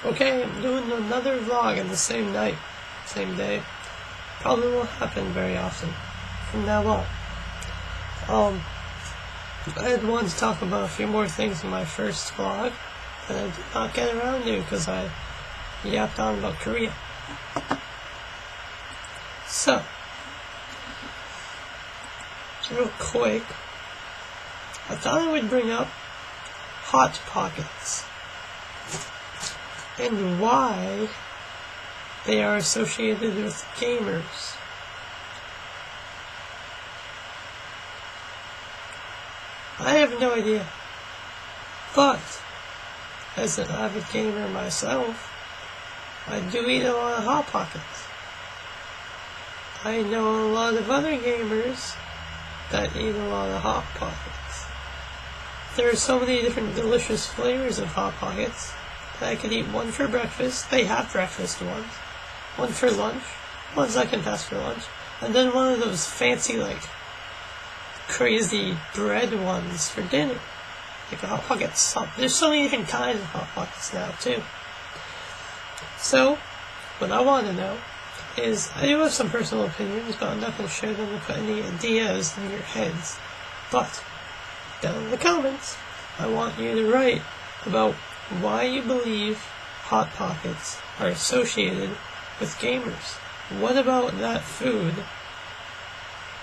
Okay, I'm doing another vlog in the same night, same day. Probably won't happen very often from now on. I had wanted to talk about a few more things in my first vlog that I did not get around to because I yapped on about Korea. So, real quick, I thought I would bring up Hotpockets and why they are associated with gamers. I have no idea, but as an avid gamer myself, I do eat a lot of Hotpockets. I know a lot of other gamers that eat a lot of Hotpockets. There are so many different delicious flavors of Hotpockets that I could eat one for breakfast. They have breakfast ones. One for lunch. Ones I can pass for lunch. And then one of those fancy, like, crazy bread ones for dinner. Like a Hotpocket salt. There's so many different kinds of Hotpockets now, too. So, what I want to know is, I do have some personal opinions, but I'm not going to share them to put any ideas in your heads. But, down in the comments, I want you to write about why you believe Hotpockets are associated with gamers. What about that food?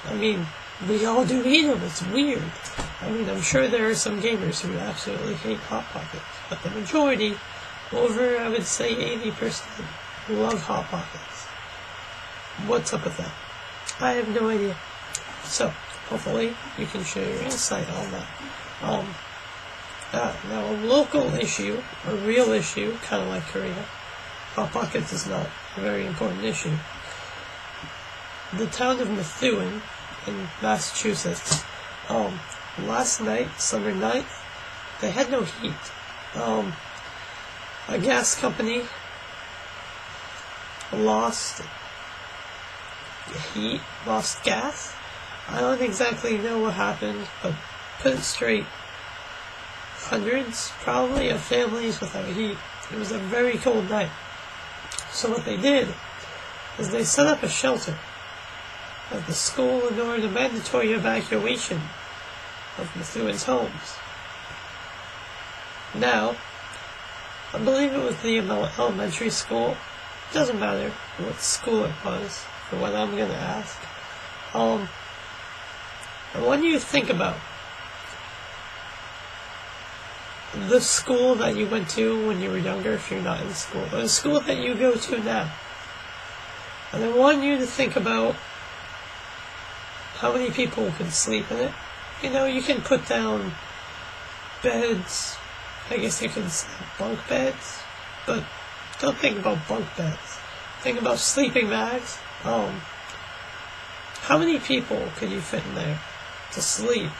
I mean, we all do eat them, it's weird. I mean, I'm sure there are some gamers who absolutely hate Hotpockets, but the majority, over, I would say 80%, love Hotpockets. What's up with that? I have no idea. So, hopefully, you can share your insight on that. Now, a local issue, a real issue, kind of like Korea, Hotpockets is not a very important issue. The town of Methuen in Massachusetts, last night, summer night, they had no heat. A gas company lost heat, lost gas. I don't exactly know what happened, but put it straight, hundreds, probably, of families without heat. It was a very cold night. So what they did is they set up a shelter at the school in order to mandatory evacuation of Methuen's homes. Now, I believe it was the elementary school. It doesn't matter what school it was, for what I'm going to ask. I want you to think about the school that you went to when you were younger, if you're not in school, or the school that you go to now. And I want you to think about how many people could sleep in it. You know, you can put down beds, I guess you can say bunk beds, but don't think about bunk beds. Think about sleeping bags. How many people could you fit in there to sleep?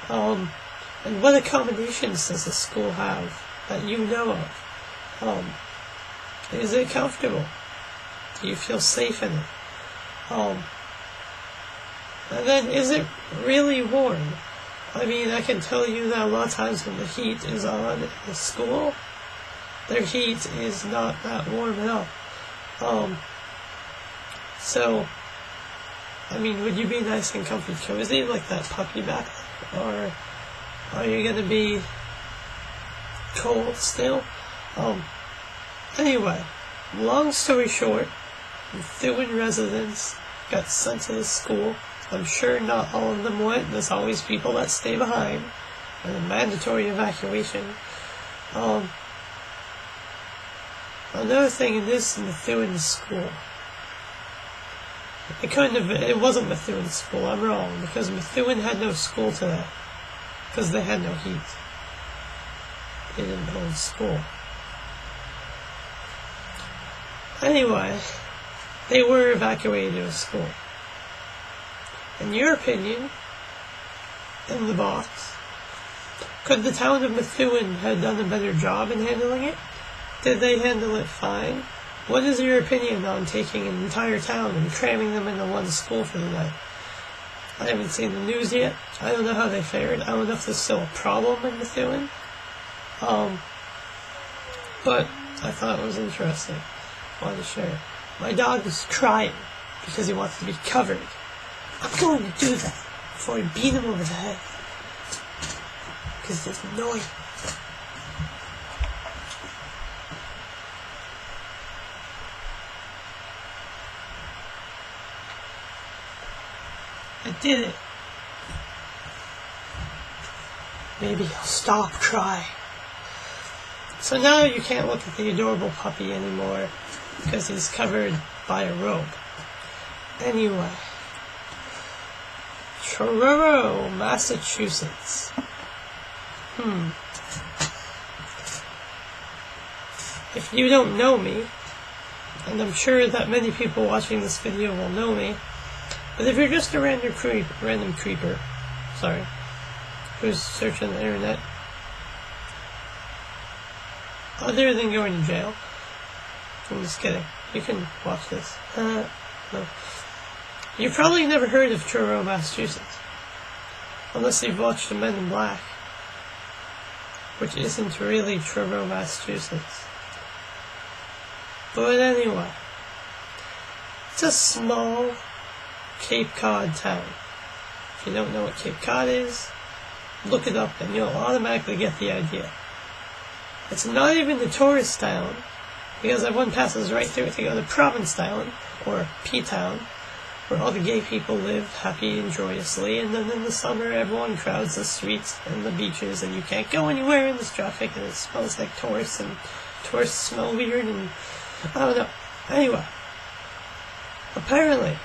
And what accommodations does the school have that you know of? Is it comfortable? Do you feel safe in it? And then, is it really warm? I mean, I can tell you that a lot of times when the heat is on in the school, their heat is not that warm at all. So, I mean, would you be nice and comfy cozy like that puppy back there? Or are you gonna be cold still? Anyway, long story short, Methuen residents got sent to the school. I'm sure not all of them went. There's always people that stay behind. And a mandatory evacuation. Another thing in this Methuen school. It wasn't Methuen school, I'm wrong, because Methuen had no school today. Because they had no heat. They didn't hold school. Anyway, they were evacuated to a school. In your opinion, in the box, could the town of Methuen have done a better job in handling it? Did they handle it fine? What is your opinion on taking an entire town and cramming them into one school for the night? I haven't seen the news yet. I don't know how they fared. I don't know if there's still a problem in Methuen. But I thought it was interesting. I wanted to share it. My dog is crying because he wants to be covered. I'm going to do that before I beat him over the head. Because it's annoying. I did it. Maybe he'll stop crying. So now you can't look at the adorable puppy anymore because he's covered by a robe. Anyway, Truro, Massachusetts. If you don't know me, and I'm sure that many people watching this video will know me, but if you're just a random creeper, who's searching the internet, other than going to jail, I'm just kidding, you can watch this, no. You've probably never heard of Truro, Massachusetts, unless you've watched The Men in Black, which isn't really Truro, Massachusetts. But anyway, it's a small Cape Cod town. If you don't know what Cape Cod is, look it up and you'll automatically get the idea. It's not even the tourist town, because everyone passes right through it to go to Provincetown, or P-Town, where all the gay people live happy and joyously, and then in the summer everyone crowds the streets and the beaches, and you can't go anywhere in this traffic, and it smells like tourists, and tourists smell weird, and I don't know. Anyway, apparently,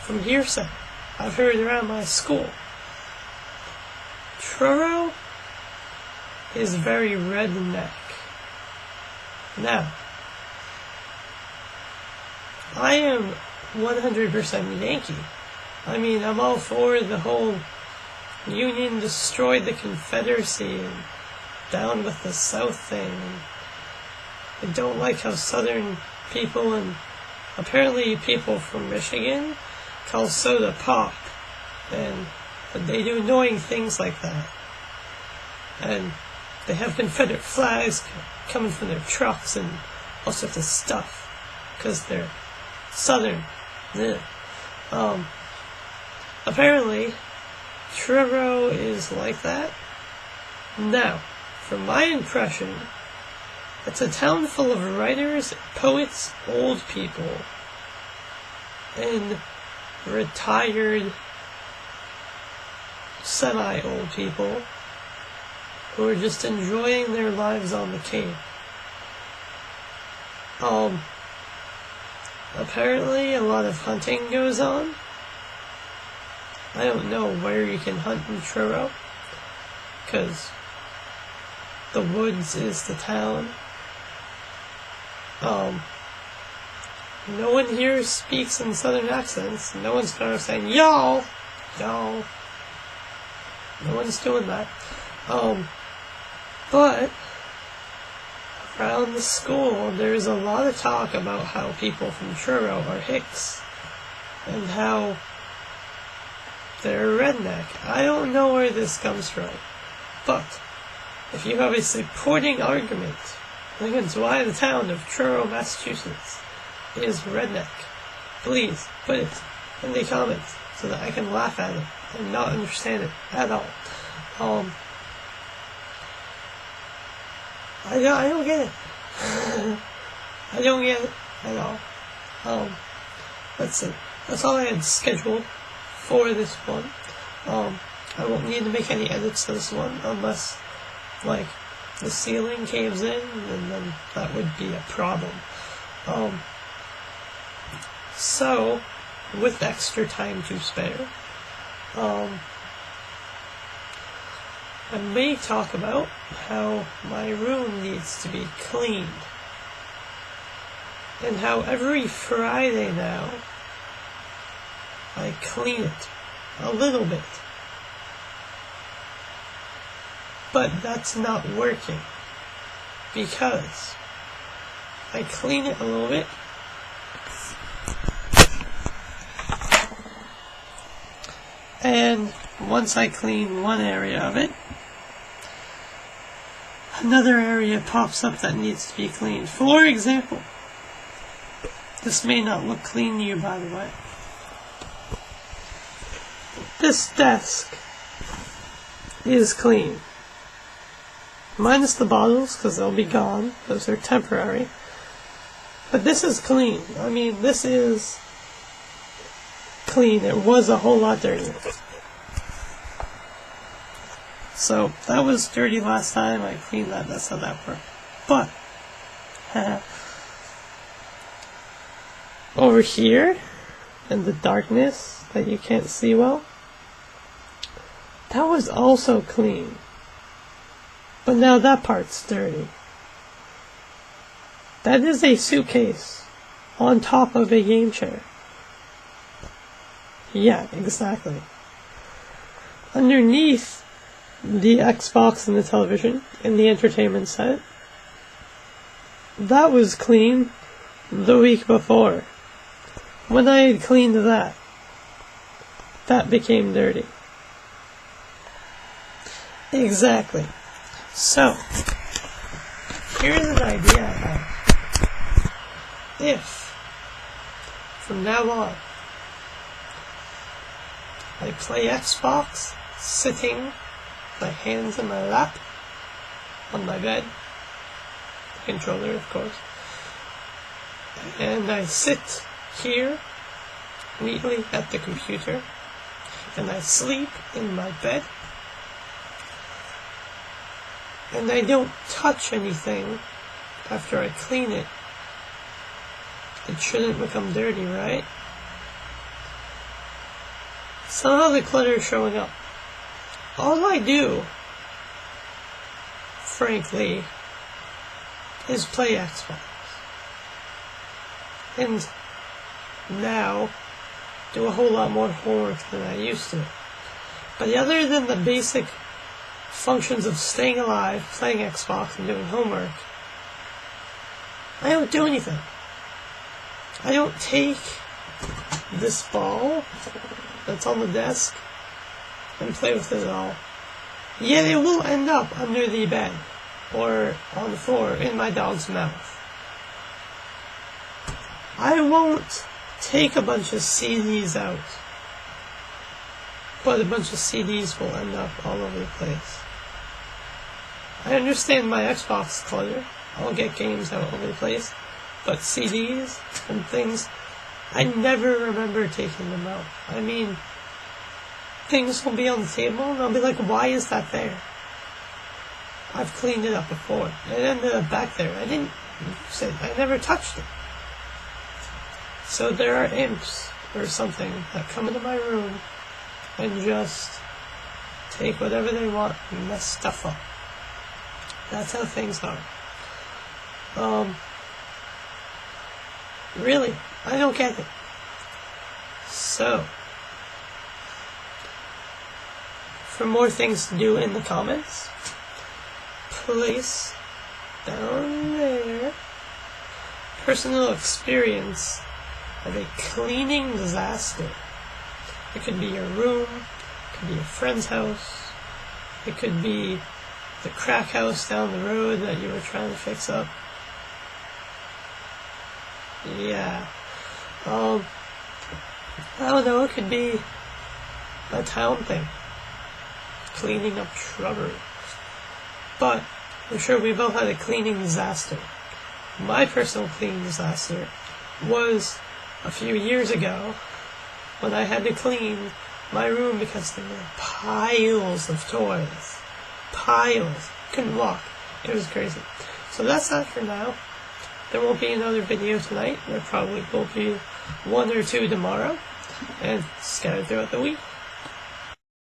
from hearsay I've heard around my school, Truro is very redneck. Now, I am 100% Yankee. I mean, I'm all for the whole Union destroyed the Confederacy and down with the South thing. And I don't like how Southern people and apparently people from Michigan call soda pop, and they do annoying things like that. And they have Confederate flags coming from their trucks and all sorts of stuff because they're Southern. Apparently, Truro is like that. Now, from my impression, it's a town full of writers, poets, old people, and retired, semi-old people who are just enjoying their lives on the Cape. Apparently a lot of hunting goes on. I don't know where you can hunt in Truro, because the woods is the town. No one here speaks in southern accents. No one's kind of saying, y'all. No one's doing that. But around the school, there's a lot of talk about how people from Truro are hicks, and how they're a redneck. I don't know where this comes from, but if you have a supporting argument against why the town of Truro, Massachusetts is redneck, please put it in the comments so that I can laugh at it and not understand it at all. I don't get it. I don't get it at all. Let's see. That's all I had scheduled for this one. I won't need to make any edits to this one unless, like, the ceiling caves in, and then that would be a problem. So, with extra time to spare, I may talk about how my room needs to be cleaned, and how every Friday now I clean it a little bit. But that's not working, because I clean it a little bit, and once I clean one area of it, another area pops up that needs to be cleaned. For example, this may not look clean to you, by the way. This desk is clean. Minus the bottles, because they'll be gone. Those are temporary. But this is clean. I mean, this is clean. It was a whole lot dirtier. So, that was dirty last time. I cleaned that. That's how that worked. But, over here, in the darkness that you can't see well, that was also clean. But now that part's dirty. That is a suitcase on top of a game chair. Yeah, exactly. Underneath the Xbox and the television and the entertainment set, that was clean the week before. When I had cleaned that, that became dirty. Exactly. So, here's an idea I have. If, from now on, I play Xbox sitting, my hands in my lap, on my bed, the controller of course, and I sit here, neatly at the computer, and I sleep in my bed, and I don't touch anything after I clean it, it shouldn't become dirty, right? Somehow the clutter is showing up. All I do, frankly, is play Xbox. And now, do a whole lot more homework than I used to. But other than the basic functions of staying alive, playing Xbox, and doing homework, I don't do anything. I don't take this ball that's on the desk and play with it at all. Yet it will end up under the bed or on the floor in my dog's mouth. I won't take a bunch of CDs out, but a bunch of CDs will end up all over the place. I understand my Xbox clutter. I'll get games out all over the place. But CDs and things, I never remember taking them out. I mean, things will be on the table and I'll be like, why is that there? I've cleaned it up before. It ended up back there. I didn't use it. I never touched it. So there are imps or something that come into my room and just take whatever they want and mess stuff up. That's how things are. Really, I don't get it. So, for more things to do in the comments, place down there personal experience of a cleaning disaster. It could be your room, it could be a friend's house, it could be the crack house down the road that you were trying to fix up. Yeah. I don't know, it could be a town thing. Cleaning up shrubbery. But I'm sure we've all had a cleaning disaster. My personal cleaning disaster was a few years ago when I had to clean my room because there were piles of toys. Piles. Couldn't walk. It was crazy. So that's that for now. There won't be another video tonight. There probably will be one or two tomorrow, and scattered throughout the week.